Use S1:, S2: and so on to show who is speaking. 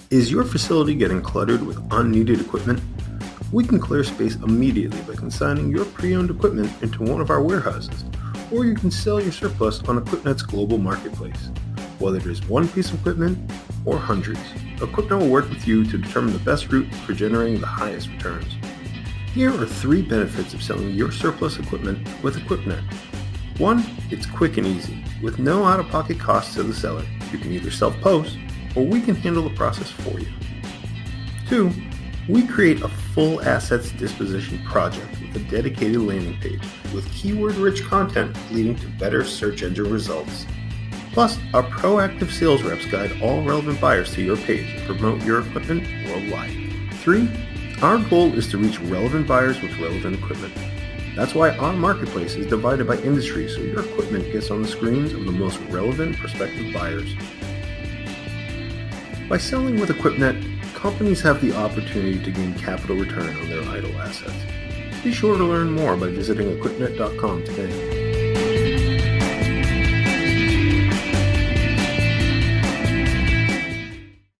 S1: Is your facility getting cluttered with unneeded equipment? We can clear space immediately by consigning your pre-owned equipment into one of our warehouses, or you can sell your surplus on EquipNet's global marketplace. Whether it is one piece of equipment or hundreds, EquipNet will work with you to determine the best route for generating the highest returns. Here are 3 benefits of selling your surplus equipment with EquipNet. 1. It's quick and easy, with no out-of-pocket costs to the seller. You can either self-post, or we can handle the process for you. 2. We create a full assets disposition project with a dedicated landing page with keyword-rich content leading to better search engine results. Plus, our proactive sales reps guide all relevant buyers to your page and promote your equipment worldwide. 3. Our goal is to reach relevant buyers with relevant equipment. That's why our marketplace is divided by industry so your equipment gets on the screens of the most relevant prospective buyers. By selling with EquipNet, companies have the opportunity to gain capital return on their idle assets. Be sure to learn more by visiting equipnet.com today.